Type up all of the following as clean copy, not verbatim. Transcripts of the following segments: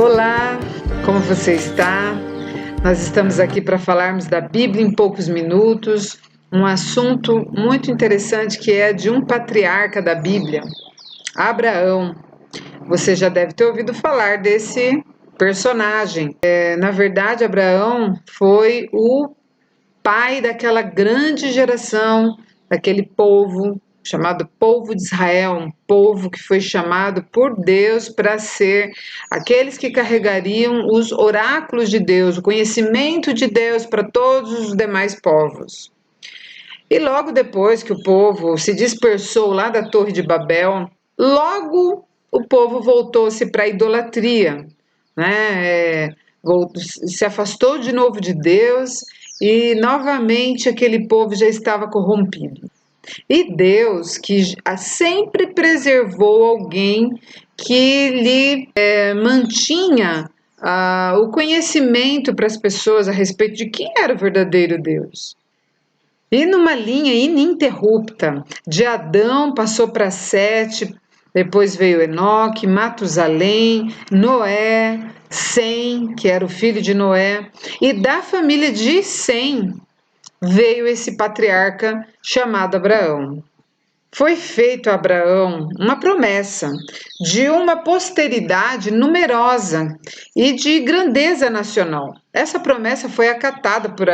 Olá, como você está? Nós estamos aqui para falarmos da Bíblia em poucos minutos, um assunto muito interessante que é de um patriarca da Bíblia, Abraão. Você já deve ter ouvido falar desse personagem. Na verdade, Abraão foi o pai daquela grande geração, daquele povo chamado povo de Israel, um povo que foi chamado por Deus para ser aqueles que carregariam os oráculos de Deus, o conhecimento de Deus para todos os demais povos. E logo depois que o povo se dispersou lá da Torre de Babel, logo o povo voltou-se para a idolatria, né? Se afastou de novo de Deus e novamente aquele povo já estava corrompido. E Deus, que sempre preservou alguém que lhe mantinha o conhecimento para as pessoas a respeito de quem era o verdadeiro Deus. E numa linha ininterrupta, de Adão passou para Sete, depois veio Enoque, Matusalém, Noé, Sem, que era o filho de Noé, e da família de Sem veio esse patriarca chamado Abraão. Foi feito a Abraão uma promessa de uma posteridade numerosa e de grandeza nacional. Essa promessa foi acatada por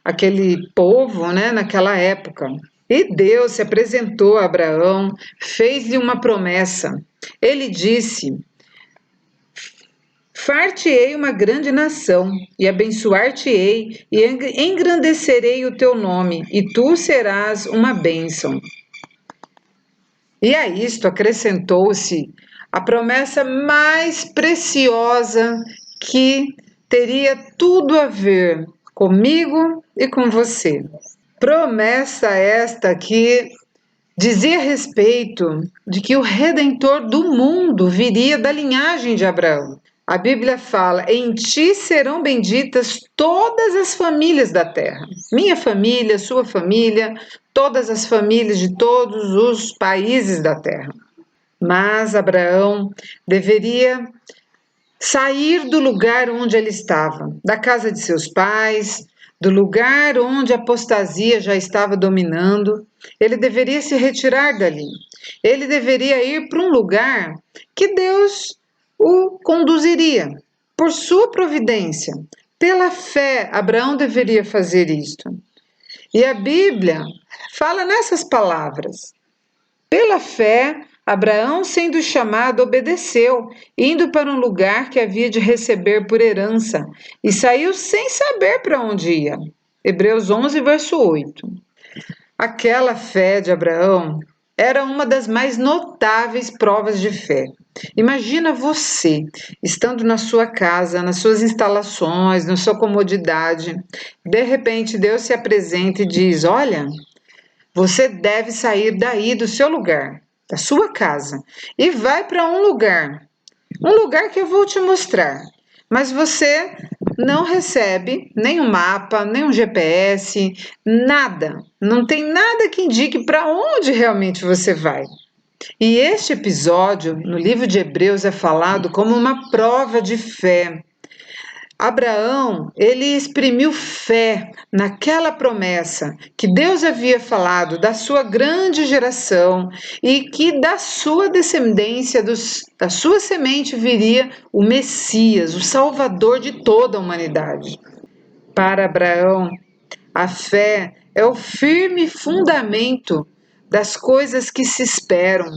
aquele povo, né, naquela época. E Deus se apresentou a Abraão, fez-lhe uma promessa. Ele disse: far-te-ei uma grande nação, e abençoar-te-ei, e engrandecerei o teu nome, e tu serás uma bênção. E a isto acrescentou-se a promessa mais preciosa que teria tudo a ver comigo e com você. Promessa esta que dizia respeito de que o Redentor do mundo viria da linhagem de Abraão. A Bíblia fala: em ti serão benditas todas as famílias da terra. Minha família, sua família, todas as famílias de todos os países da terra. Mas Abraão deveria sair do lugar onde ele estava, da casa de seus pais, do lugar onde a apostasia já estava dominando. Ele deveria se retirar dali. Ele deveria ir para um lugar que Deus o conduziria, por sua providência. Pela fé, Abraão deveria fazer isto. E a Bíblia fala nessas palavras: pela fé, Abraão, sendo chamado, obedeceu, indo para um lugar que havia de receber por herança, e saiu sem saber para onde ia. Hebreus 11, verso 8. Aquela fé de Abraão era uma das mais notáveis provas de fé. Imagina você, estando na sua casa, nas suas instalações, na sua comodidade, de repente Deus se apresenta e diz: olha, você deve sair daí do seu lugar, da sua casa, e vai para um lugar que eu vou te mostrar. Mas você não recebe nem um mapa, nem um GPS, nada. Não tem nada que indique para onde realmente você vai. E este episódio, no livro de Hebreus, é falado como uma prova de fé. Abraão, ele exprimiu fé naquela promessa que Deus havia falado da sua grande geração e que da sua descendência, da sua semente viria o Messias, o Salvador de toda a humanidade. Para Abraão, a fé é o firme fundamento das coisas que se esperam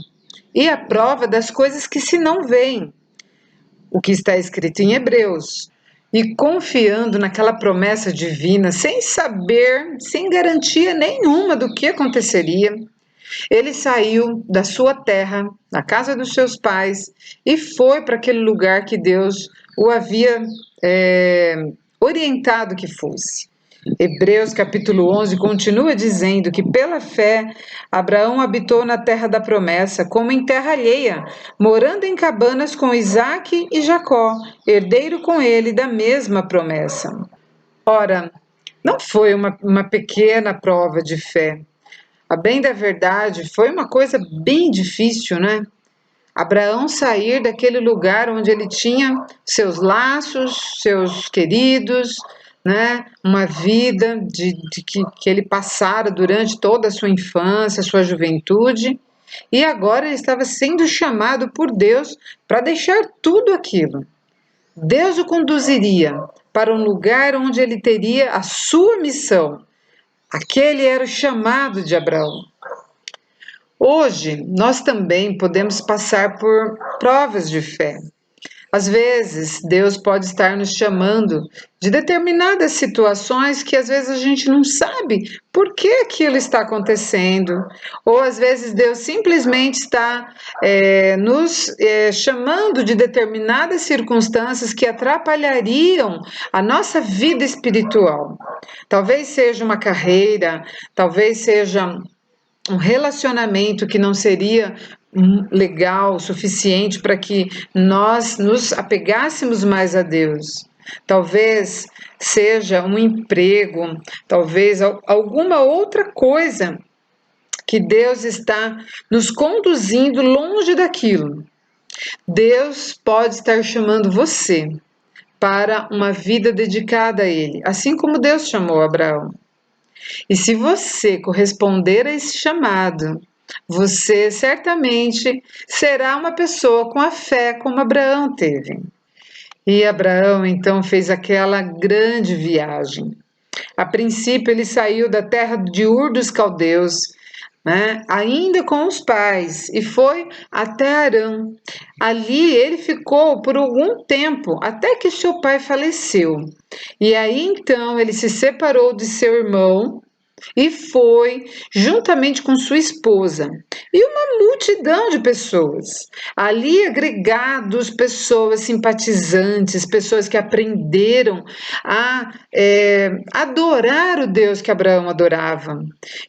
e a prova das coisas que se não veem. O que está escrito em Hebreus. E confiando naquela promessa divina, sem saber, sem garantia nenhuma do que aconteceria, ele saiu da sua terra, da casa dos seus pais, e foi para aquele lugar que Deus o havia orientado que fosse. Hebreus capítulo 11 continua dizendo que pela fé Abraão habitou na terra da promessa como em terra alheia, morando em cabanas com Isaque e Jacó, herdeiro com ele da mesma promessa. Ora, não foi uma pequena prova de fé. A bem da verdade, foi uma coisa bem difícil, né? Abraão sair daquele lugar onde ele tinha seus laços, seus queridos, né? Uma vida que ele passara durante toda a sua infância, sua juventude, e agora ele estava sendo chamado por Deus para deixar tudo aquilo. Deus o conduziria para um lugar onde ele teria a sua missão. Aquele era o chamado de Abraão. Hoje, nós também podemos passar por provas de fé. Às vezes, Deus pode estar nos chamando de determinadas situações que às vezes a gente não sabe por que aquilo está acontecendo. Ou às vezes Deus simplesmente está nos chamando de determinadas circunstâncias que atrapalhariam a nossa vida espiritual. Talvez seja uma carreira, talvez seja um relacionamento que não seria legal o suficiente para que nós nos apegássemos mais a Deus. Talvez seja um emprego, talvez alguma outra coisa que Deus está nos conduzindo longe daquilo. Deus pode estar chamando você para uma vida dedicada a Ele, assim como Deus chamou Abraão. E se você corresponder a esse chamado, você certamente será uma pessoa com a fé como Abraão teve. E Abraão então fez aquela grande viagem. A princípio ele saiu da terra de Ur dos Caldeus, né, ainda com os pais, e foi até Harã. Ali ele ficou por algum tempo, até que seu pai faleceu. E aí então ele se separou de seu irmão e foi, juntamente com sua esposa, e uma multidão de pessoas, ali agregados, pessoas simpatizantes, pessoas que aprenderam a adorar o Deus que Abraão adorava,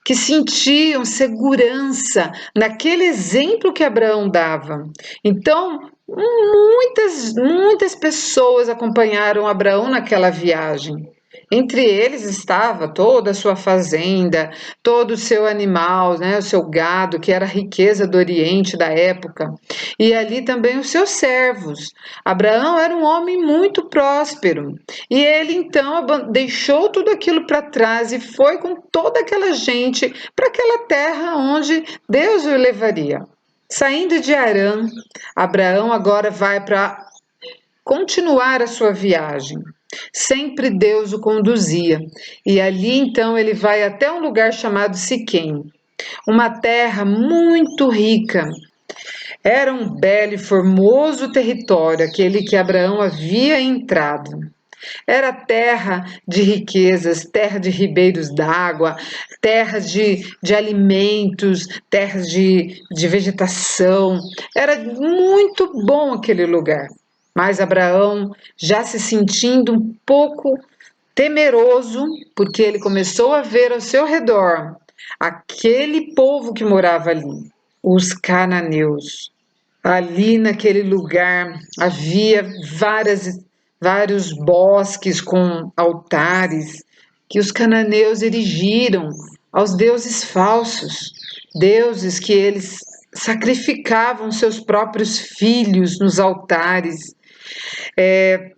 que sentiam segurança naquele exemplo que Abraão dava. Então, muitas pessoas acompanharam Abraão naquela viagem. Entre eles estava toda a sua fazenda, todo o seu animal, né, o seu gado, que era a riqueza do Oriente da época, e ali também os seus servos. Abraão era um homem muito próspero, e ele então deixou tudo aquilo para trás e foi com toda aquela gente para aquela terra onde Deus o levaria. Saindo de Harã, Abraão agora vai para continuar a sua viagem. Sempre Deus o conduzia, e ali então ele vai até um lugar chamado Siquém, uma terra muito rica. Era um belo e formoso território, aquele que Abraão havia entrado. Era terra de riquezas, terra de ribeiros d'água, terra de alimentos, terra de vegetação. Era muito bom aquele lugar. Mas Abraão, já se sentindo um pouco temeroso, porque ele começou a ver ao seu redor aquele povo que morava ali, os cananeus. Ali naquele lugar havia vários bosques com altares que os cananeus erigiram aos deuses falsos, deuses que eles sacrificavam seus próprios filhos nos altares.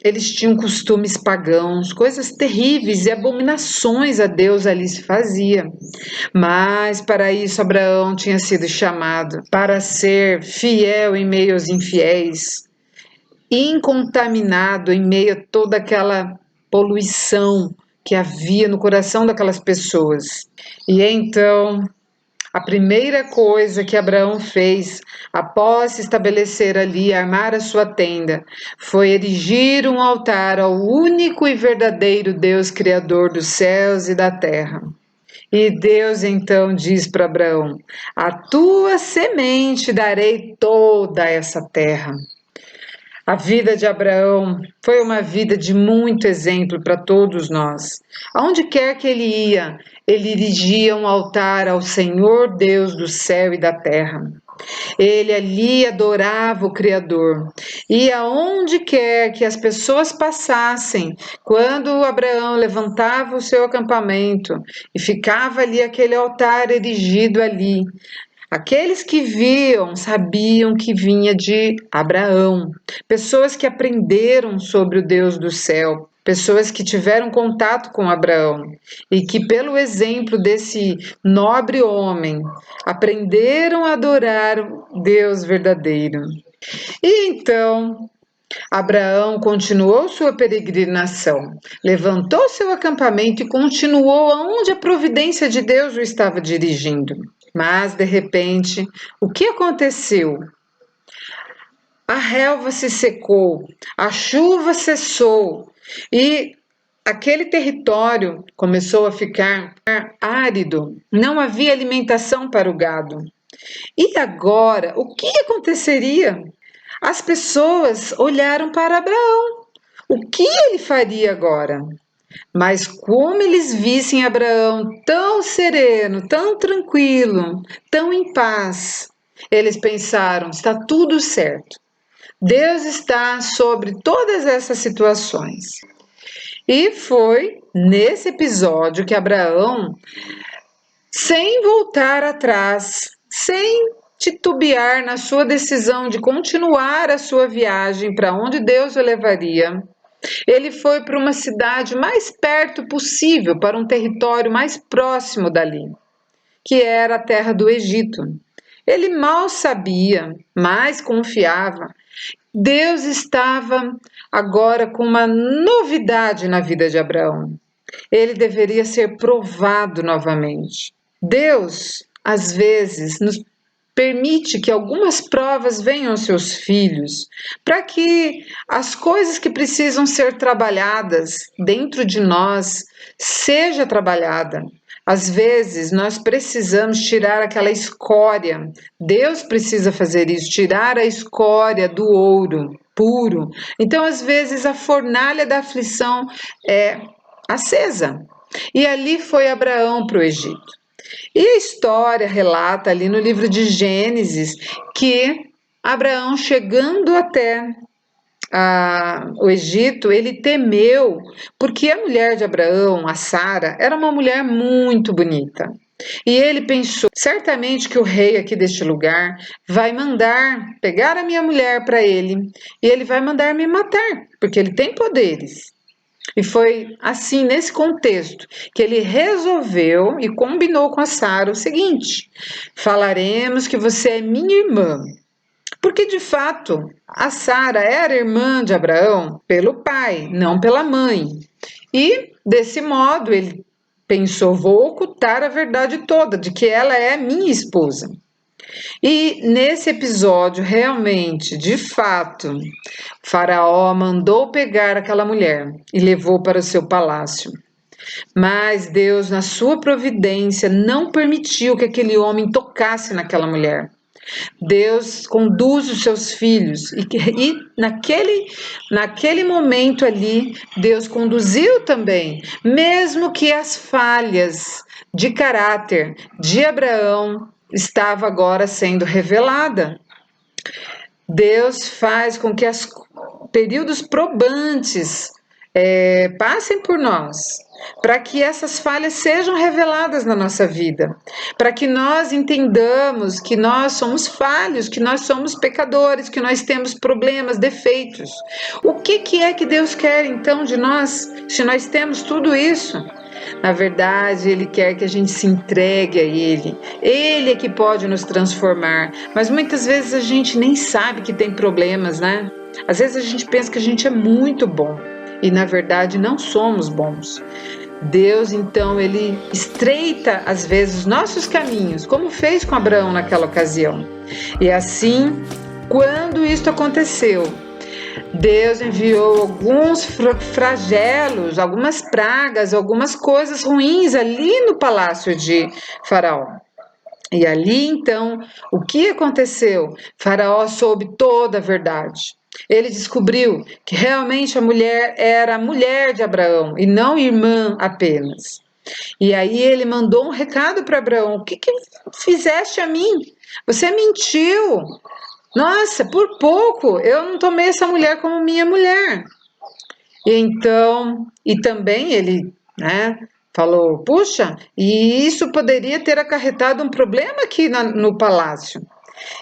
Eles tinham costumes pagãos, coisas terríveis e abominações a Deus ali se fazia. Mas para isso Abraão tinha sido chamado para ser fiel em meio aos infiéis, incontaminado em meio a toda aquela poluição que havia no coração daquelas pessoas. E então, a primeira coisa que Abraão fez, após se estabelecer ali, armar a sua tenda, foi erigir um altar ao único e verdadeiro Deus Criador dos céus e da terra. E Deus então diz para Abraão: a tua semente darei toda essa terra. A vida de Abraão foi uma vida de muito exemplo para todos nós. Aonde quer que ele ia, ele erigia um altar ao Senhor Deus do céu e da terra. Ele ali adorava o Criador. E aonde quer que as pessoas passassem, quando Abraão levantava o seu acampamento e ficava ali aquele altar erigido ali, Aqueles que viam sabiam que vinha de Abraão, pessoas que aprenderam sobre o Deus do céu, pessoas que tiveram contato com Abraão e que, pelo exemplo desse nobre homem, aprenderam a adorar o Deus verdadeiro. E então Abraão continuou sua peregrinação, levantou seu acampamento e continuou aonde a providência de Deus o estava dirigindo. Mas, de repente, o que aconteceu? A relva se secou, a chuva cessou e aquele território começou a ficar árido, não havia alimentação para o gado. E agora, o que aconteceria? As pessoas olharam para Abraão. O que ele faria agora? Mas como eles vissem Abraão tão sereno, tão tranquilo, tão em paz, eles pensaram: está tudo certo. Deus está sobre todas essas situações. E foi nesse episódio que Abraão, sem voltar atrás, sem titubear na sua decisão de continuar a sua viagem para onde Deus o levaria, ele foi para uma cidade mais perto possível, para um território mais próximo dali, que era a terra do Egito. Ele mal sabia, mas confiava. Deus estava agora com uma novidade na vida de Abraão. Ele deveria ser provado novamente. Deus, às vezes, nos permite que algumas provas venham aos seus filhos, para que as coisas que precisam ser trabalhadas dentro de nós seja trabalhada. Às vezes nós precisamos tirar aquela escória. Deus precisa fazer isso, tirar a escória do ouro puro. Então, às vezes a fornalha da aflição é acesa. E ali foi Abraão para o Egito. E a história relata ali no livro de Gênesis que Abraão, chegando até o Egito, ele temeu, porque a mulher de Abraão, a Sara, era uma mulher muito bonita. E ele pensou, certamente que o rei aqui deste lugar vai mandar pegar a minha mulher para ele, e ele vai mandar me matar, porque ele tem poderes. E foi assim, nesse contexto, que ele resolveu e combinou com a Sara o seguinte: falaremos que você é minha irmã. Porque, de fato, a Sara era irmã de Abraão pelo pai, não pela mãe. E, desse modo, ele pensou: vou ocultar a verdade toda de que ela é minha esposa. E nesse episódio, realmente, de fato, Faraó mandou pegar aquela mulher e levou para o seu palácio. Mas Deus, na sua providência, não permitiu que aquele homem tocasse naquela mulher. Deus conduz os seus filhos e naquele momento ali, Deus conduziu também, mesmo que as falhas de caráter de Abraão estava agora sendo revelada. Deus faz com que os períodos probantes passem por nós, para que essas falhas sejam reveladas na nossa vida, para que nós entendamos que nós somos falhos, que nós somos pecadores, que nós temos problemas, defeitos. O que é que Deus quer então de nós, se nós temos tudo isso? Na verdade, Ele quer que a gente se entregue a Ele. Ele é que pode nos transformar, mas muitas vezes a gente nem sabe que tem problemas, né? Às vezes a gente pensa que a gente é muito bom e na verdade não somos bons. Deus, então, ele estreita às vezes os nossos caminhos, como fez com Abraão naquela ocasião. E assim, quando isto aconteceu, Deus enviou alguns flagelos, algumas pragas, algumas coisas ruins ali no palácio de Faraó. E ali, então, o que aconteceu? Faraó soube toda a verdade. Ele descobriu que realmente a mulher era a mulher de Abraão e não irmã apenas. E aí ele mandou um recado para Abraão: o que fizeste a mim? Você mentiu. Nossa, por pouco eu não tomei essa mulher como minha mulher. E então, e também ele, falou: puxa, e isso poderia ter acarretado um problema aqui no palácio.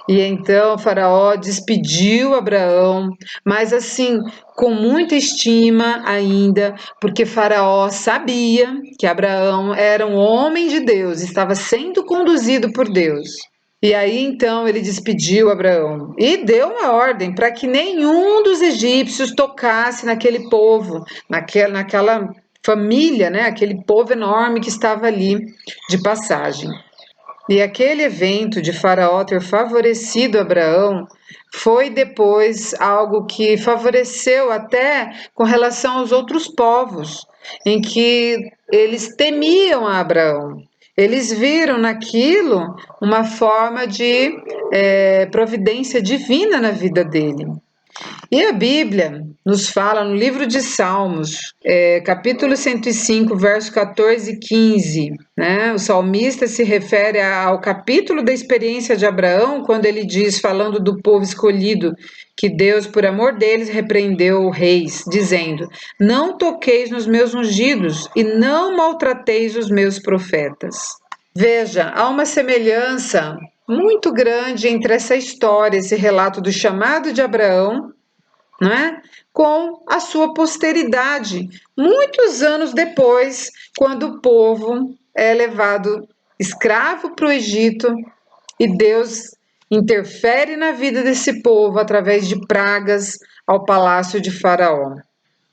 E então Faraó despediu Abraão, mas assim, com muita estima ainda, porque Faraó sabia que Abraão era um homem de Deus, estava sendo conduzido por Deus. E aí então ele despediu Abraão e deu uma ordem para que nenhum dos egípcios tocasse naquele povo, naquela família, né? Aquele povo enorme que estava ali de passagem. E aquele evento de Faraó ter favorecido Abraão foi depois algo que favoreceu até com relação aos outros povos, em que eles temiam a Abraão. Eles viram naquilo uma forma de providência divina na vida dele. E a Bíblia nos fala no livro de Salmos, capítulo 105, verso 14 e 15, né? O salmista se refere ao capítulo da experiência de Abraão, quando ele diz, falando do povo escolhido, que Deus, por amor deles, repreendeu reis, dizendo: não toqueis nos meus ungidos e não maltrateis os meus profetas. Veja, há uma semelhança muito grande entre essa história, esse relato do chamado de Abraão, não é? Com a sua posteridade, muitos anos depois, quando o povo é levado escravo para o Egito e Deus interfere na vida desse povo através de pragas ao palácio de Faraó.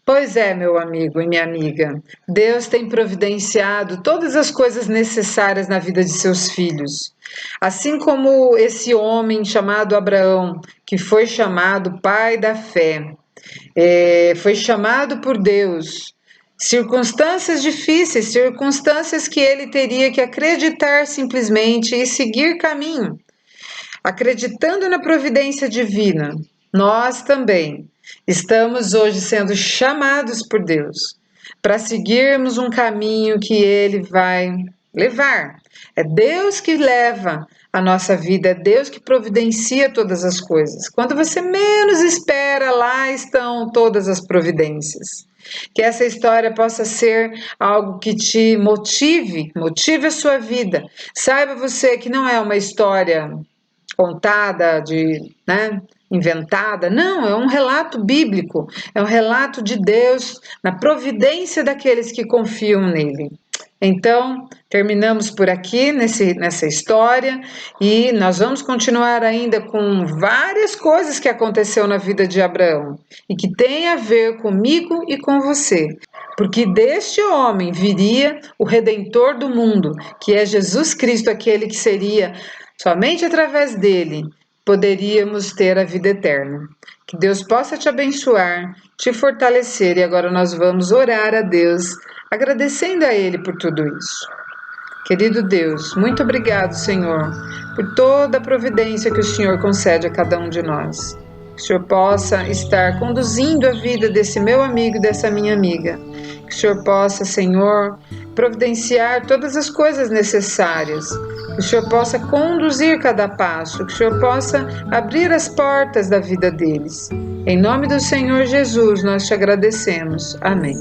Pois é, meu amigo e minha amiga, Deus tem providenciado todas as coisas necessárias na vida de seus filhos. Assim como esse homem chamado Abraão, que foi chamado pai da fé, foi chamado por Deus. Circunstâncias difíceis, circunstâncias que ele teria que acreditar simplesmente e seguir caminho, acreditando na providência divina. Nós também estamos hoje sendo chamados por Deus para seguirmos um caminho que Ele vai levar. É Deus que leva a nossa vida, é Deus que providencia todas as coisas. Quando você menos espera, lá estão todas as providências. Que essa história possa ser algo que te motive a sua vida. Saiba você que não é uma história contada, inventada. Não, é um relato bíblico, é um relato de Deus na providência daqueles que confiam nele. Então, terminamos por aqui nessa história e nós vamos continuar ainda com várias coisas que aconteceu na vida de Abraão e que tem a ver comigo e com você. Porque deste homem viria o Redentor do mundo, que é Jesus Cristo, aquele que seria somente através dele poderíamos ter a vida eterna. Que Deus possa te abençoar, te fortalecer e agora nós vamos orar a Deus, agradecendo a Ele por tudo isso. Querido Deus, muito obrigado, Senhor, por toda a providência que o Senhor concede a cada um de nós. Que o Senhor possa estar conduzindo a vida desse meu amigo e dessa minha amiga. Que o Senhor possa, Senhor, providenciar todas as coisas necessárias. Que o Senhor possa conduzir cada passo. Que o Senhor possa abrir as portas da vida deles. Em nome do Senhor Jesus, nós te agradecemos. Amém.